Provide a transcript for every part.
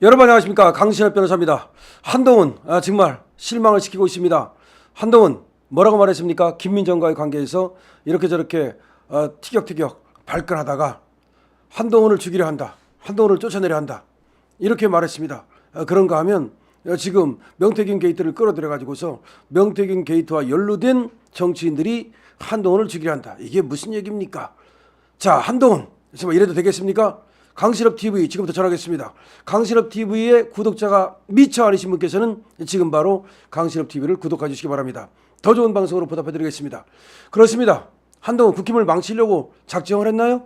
여러분 안녕하십니까, 강신엽 변호사입니다. 한동훈 정말 실망을 시키고 있습니다. 한동훈 뭐라고 말했습니까? 김민정과의 관계에서 이렇게 저렇게 티격태격 발끈하다가 한동훈을 죽이려 한다, 한동훈을 쫓아내려 한다, 이렇게 말했습니다. 그런가 하면 지금 명태균 게이트를 끌어들여 가지고서 명태균 게이트와 연루된 정치인들이 한동훈을 죽이려 한다, 이게 무슨 얘기입니까? 자, 한동훈 정말 이래도 되겠습니까? 강신업 TV 지금부터 전하겠습니다. 강신업 TV의 구독자가 미처 아니신 분께서는 지금 바로 강신업 TV를 구독해 주시기 바랍니다. 더 좋은 방송으로 보답해 드리겠습니다. 그렇습니다. 한동훈 국힘을 망치려고 작정을 했나요?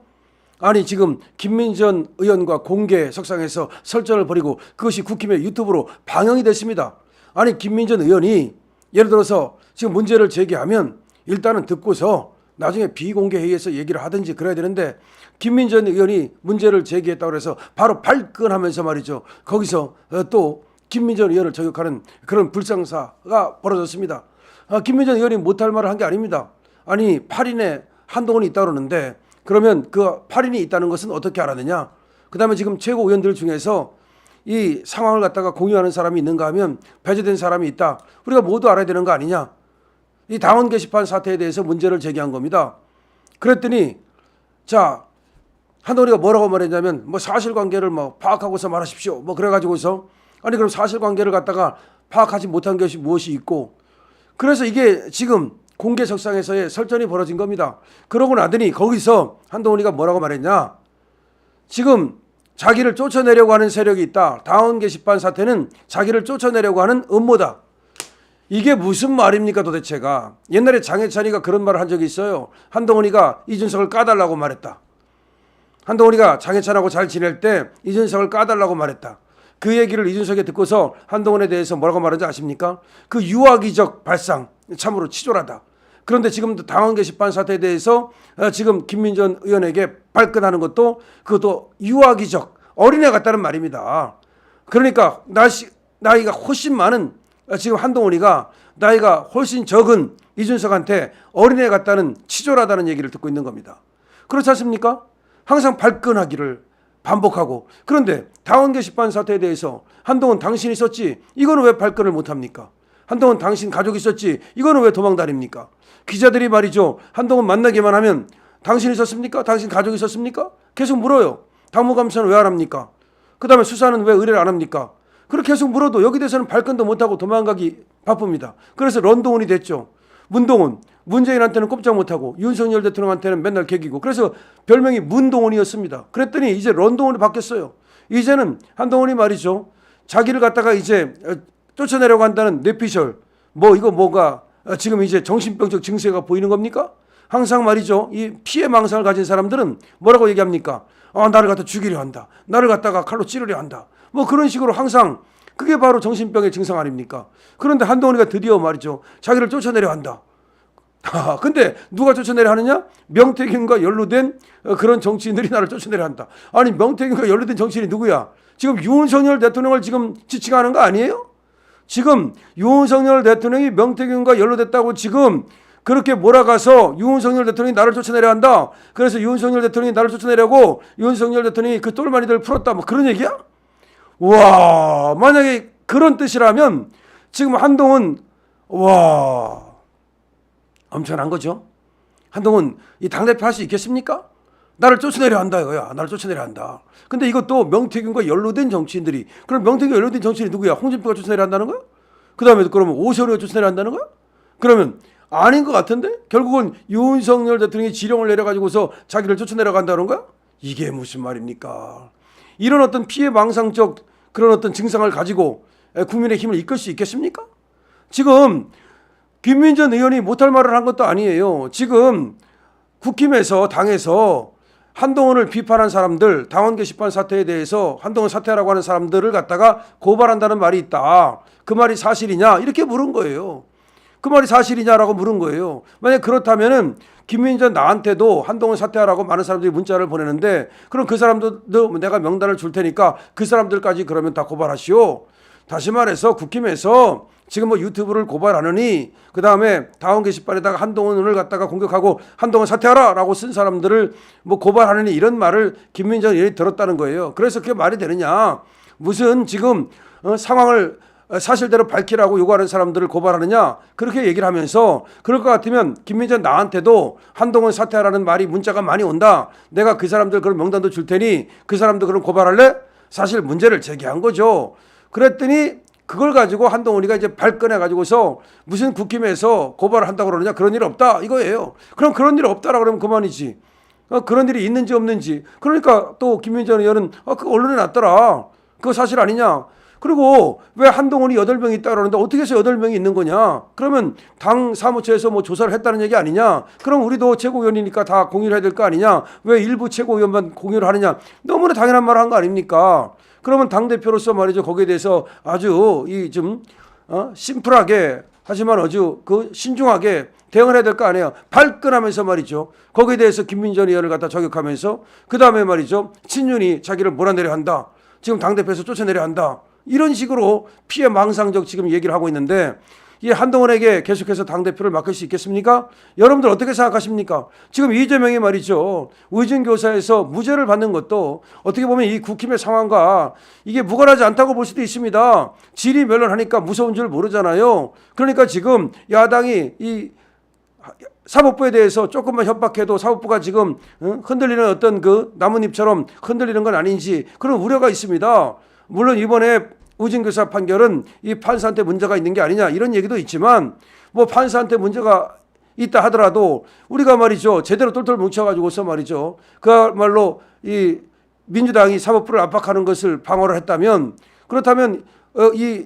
아니, 지금 김민전 의원과 공개 석상에서 설전을 벌이고 그것이 국힘의 유튜브로 방영이 됐습니다. 아니, 김민전 의원이 예를 들어서 지금 문제를 제기하면 일단은 듣고서 나중에 비공개 회의에서 얘기를 하든지 그래야 되는데, 김민전 의원이 문제를 제기했다고 해서 바로 발끈하면서 말이죠, 거기서 또 김민전 의원을 저격하는 그런 불상사가 벌어졌습니다. 김민전 의원이 못할 말을 한 게 아닙니다. 아니, 8인에 한동훈이 있다고 그러는데 그러면 그 8인이 있다는 것은 어떻게 알았느냐? 그 다음에 지금 최고위원들 중에서 이 상황을 갖다가 공유하는 사람이 있는가 하면 배제된 사람이 있다, 우리가 모두 알아야 되는 거 아니냐? 이 당원 게시판 사태에 대해서 문제를 제기한 겁니다. 그랬더니 자, 한동훈이가 뭐라고 말했냐면 뭐 사실관계를 뭐 파악하고서 말하십시오, 뭐 그래가지고서, 아니 그럼 사실관계를 갖다가 파악하지 못한 것이 무엇이 있고, 그래서 이게 지금 공개석상에서의 설전이 벌어진 겁니다. 그러고 나더니 거기서 한동훈이가 뭐라고 말했냐? 지금 자기를 쫓아내려고 하는 세력이 있다, 당원 게시판 사태는 자기를 쫓아내려고 하는 음모다. 이게 무슨 말입니까 도대체가? 옛날에 장해찬이가 그런 말을 한 적이 있어요. 한동훈이가 이준석을 까달라고 말했다. 한동훈이가 장해찬하고 잘 지낼 때 이준석을 까달라고 말했다. 그 얘기를 이준석이 듣고서 한동훈에 대해서 뭐라고 말하는지 아십니까? 그 유아기적 발상, 참으로 치졸하다. 그런데 지금 당원 게시판 사태에 대해서 지금 김민전 의원에게 발끈하는 것도 그것도 유아기적, 어린애 같다는 말입니다. 그러니까 나이가 훨씬 많은 지금 한동훈이가 나이가 훨씬 적은 이준석한테 어린애 같다는, 치졸하다는 얘기를 듣고 있는 겁니다. 그렇지 않습니까? 항상 발끈하기를 반복하고, 그런데 당원 게시판 사태에 대해서 한동훈 당신이 있었지, 이거는 왜 발끈을 못합니까? 한동훈 당신 가족이 있었지, 이거는 왜 도망다닙니까? 기자들이 말이죠, 한동훈 만나기만 하면 당신 있었습니까? 당신 가족이 있었습니까? 계속 물어요. 당무감사는 왜 안 합니까? 그 다음에 수사는 왜 의뢰를 안 합니까? 그렇게 계속 물어도 여기 대해서는 발끈도 못하고 도망가기 바쁩니다. 그래서 런동훈이 됐죠. 문동훈, 문재인한테는 꼼짝 못하고 윤석열 대통령한테는 맨날 개기고, 그래서 별명이 문동훈이었습니다. 그랬더니 이제 런동훈이 바뀌었어요. 이제는 한동훈이 말이죠, 자기를 갖다가 이제 쫓아내려고 한다는 뇌피셜, 뭐 이거 뭐가 지금 이제 정신병적 증세가 보이는 겁니까? 항상 말이죠, 이 피해 망상을 가진 사람들은 뭐라고 얘기합니까? 나를 갖다 죽이려 한다, 나를 갖다가 칼로 찌르려 한다, 뭐 그런 식으로 항상, 그게 바로 정신병의 증상 아닙니까? 그런데 한동훈이가 드디어 말이죠, 자기를 쫓아내려 한다. 근데 누가 쫓아내려 하느냐? 명태균과 연루된 그런 정치인들이 나를 쫓아내려 한다. 아니, 명태균과 연루된 정치인이 누구야? 지금 윤석열 대통령을 지금 지칭하는 거 아니에요? 지금 윤석열 대통령이 명태균과 연루됐다고 지금 그렇게 몰아가서 윤석열 대통령이 나를 쫓아내려 한다, 그래서 윤석열 대통령이 나를 쫓아내려고 윤석열 대통령이 그 똘마니들을 풀었다, 뭐 그런 얘기야? 와, 만약에 그런 뜻이라면 지금 한동훈, 와, 엄청난 거죠. 한동훈 이 당대표 할 수 있겠습니까? 나를 쫓아내려 한다 이거야. 나를 쫓아내려 한다. 근데 이것도 명태균과 연루된 정치인들이, 그럼 명태균과 연루된 정치인이 누구야? 홍준표가 쫓아내려 한다는 거야? 그 다음에 그러면 오세훈이가 쫓아내려 한다는 거야? 그러면 아닌 것 같은데? 결국은 윤석열 대통령이 지령을 내려가지고서 자기를 쫓아내려 간다는 거야? 이게 무슨 말입니까? 이런 어떤 피해 망상적 그런 어떤 증상을 가지고 국민의 힘을 이끌 수 있겠습니까? 지금 김민전 의원이 못할 말을 한 것도 아니에요. 지금 국힘에서, 당에서 한동훈을 비판한 사람들, 당원 게시판 사태에 대해서 한동훈 사퇴하라고 하는 사람들을 갖다가 고발한다는 말이 있다, 그 말이 사실이냐? 이렇게 물은 거예요. 그 말이 사실이냐라고 물은 거예요. 만약 그렇다면은 김민전 나한테도 한동훈 사퇴하라고 많은 사람들이 문자를 보내는데, 그럼 그 사람들도 내가 명단을 줄 테니까 그 사람들까지 그러면 다 고발하시오. 다시 말해서 국힘에서 지금 뭐 유튜브를 고발하느니, 그 다음에 당원 게시판에다가 한동훈을 갖다가 공격하고 한동훈 사퇴하라라고 쓴 사람들을 뭐 고발하느니, 이런 말을 김민전 의원이 들었다는 거예요. 그래서 그게 말이 되느냐? 무슨 지금 상황을 사실대로 밝히라고 요구하는 사람들을 고발하느냐 그렇게 얘기를 하면서 그럴 것 같으면 김민전 나한테도 한동훈 사퇴하라는 말이 문자가 많이 온다. 내가 그 사람들 그런 명단도 줄 테니 그 사람도 그럼 고발할래? 사실 문제를 제기한 거죠. 그랬더니 그걸 가지고 한동훈이가 이제 발끈해 가지고서 무슨 국힘에서 고발을 한다고 그러느냐 그런 일 없다 이거예요. 그럼 그런 일 없다라 그러면 그만이지. 그런 일이 있는지 없는지. 그러니까 또 김민전 의원은 그 언론에 났더라. 그거 사실 아니냐. 그리고 왜 한동훈이 8명이 있다 그러는데 어떻게 해서 8명이 있는 거냐? 그러면 당 사무처에서 뭐 조사를 했다는 얘기 아니냐? 그럼 우리도 최고위원이니까 다 공유를 해야 될 거 아니냐? 왜 일부 최고위원만 공유를 하느냐? 너무나 당연한 말을 한 거 아닙니까? 그러면 당대표로서 말이죠. 거기에 대해서 아주 좀 심플하게 하지만 아주 신중하게 대응을 해야 될 거 아니에요. 발끈하면서 말이죠. 거기에 대해서 김민전 의원을 갖다 저격하면서 그 다음에 말이죠. 친윤이 자기를 몰아내려 한다. 지금 당대표에서 쫓아내려 한다. 이런 식으로 피해 망상적 지금 얘기를 하고 있는데 이 한동훈에게 계속해서 당대표를 맡길 수 있겠습니까? 여러분들 어떻게 생각하십니까? 지금 이재명이 말이죠. 의정교사에서 무죄를 받는 것도 어떻게 보면 이 국힘의 상황과 이게 무관하지 않다고 볼 수도 있습니다. 질이 멸렬하니까 무서운 줄 모르잖아요. 그러니까 지금 야당이 이 사법부에 대해서 조금만 협박해도 사법부가 지금 흔들리는 어떤 그 나뭇잎처럼 흔들리는 건 아닌지 그런 우려가 있습니다. 물론 이번에 의정교사 판결은 이 판사한테 문제가 있는 게 아니냐 이런 얘기도 있지만 뭐 판사한테 문제가 있다 하더라도 우리가 말이죠 제대로 똘똘 뭉쳐가지고서 말이죠 그야말로 이 민주당이 사법부를 압박하는 것을 방어를 했다면 그렇다면 이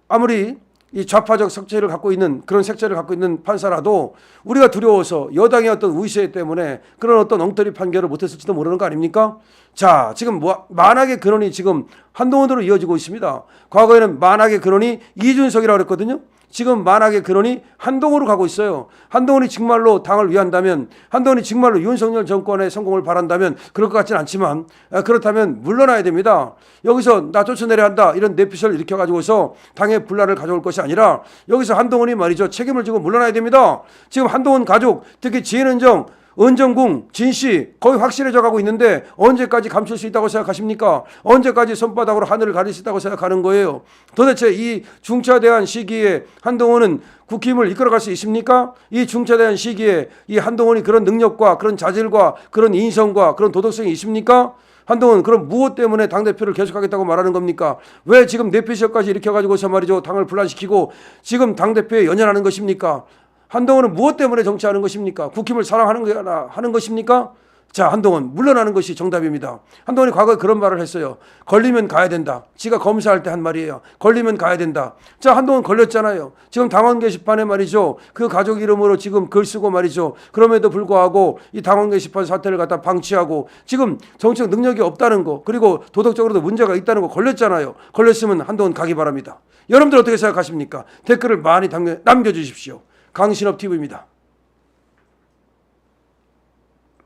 아무리 이 좌파적 색채를 갖고 있는 그런 색채를 갖고 있는 판사라도 우리가 두려워서 여당의 어떤 의세 때문에 그런 어떤 엉터리 판결을 못했을지도 모르는 거 아닙니까? 자, 지금 만악의 근원이 지금 한동훈으로 이어지고 있습니다. 과거에는 만악의 근원이 이준석이라고 그랬거든요. 지금 만악의 근원이 한동훈으로 가고 있어요. 한동훈이 정말로 당을 위한다면, 한동훈이 정말로 윤석열 정권의 성공을 바란다면 그럴 것 같지는 않지만 그렇다면 물러나야 됩니다. 여기서 나 쫓아내려 한다 이런 내피셜을 일으켜가지고서 당의 분란을 가져올 것이 아니라 여기서 한동훈이 말이죠 책임을 지고 물러나야 됩니다. 지금 한동훈 가족 특히 지혜은정 은정궁, 진씨 거의 확실해져 가고 있는데 언제까지 감출 수 있다고 생각하십니까? 언제까지 손바닥으로 하늘을 가릴 수 있다고 생각하는 거예요? 도대체 이 중차대한 시기에 한동훈은 국힘을 이끌어갈 수 있습니까? 이 중차대한 시기에 이 한동훈이 그런 능력과 그런 자질과 그런 인성과 그런 도덕성이 있습니까? 한동훈 그럼 무엇 때문에 당대표를 계속하겠다고 말하는 겁니까? 왜 지금 내피셜까지 일으켜가지고서 말이죠 당을 분란시키고 지금 당대표에 연연하는 것입니까? 한동훈은 무엇 때문에 정치하는 것입니까? 국힘을 사랑하는 것입니까? 자, 한동훈 물러나는 것이 정답입니다. 한동훈이 과거에 그런 말을 했어요. 걸리면 가야 된다. 지가 검사할 때 한 말이에요. 걸리면 가야 된다. 자, 한동훈 걸렸잖아요. 지금 당원 게시판에 말이죠. 그 가족 이름으로 지금 글 쓰고 말이죠. 그럼에도 불구하고 이 당원 게시판 사태를 갖다 방치하고 지금 정치적 능력이 없다는 거 그리고 도덕적으로도 문제가 있다는 거 걸렸잖아요. 걸렸으면 한동훈 가기 바랍니다. 여러분들 어떻게 생각하십니까? 댓글을 많이 남겨주십시오. 강신업 TV입니다.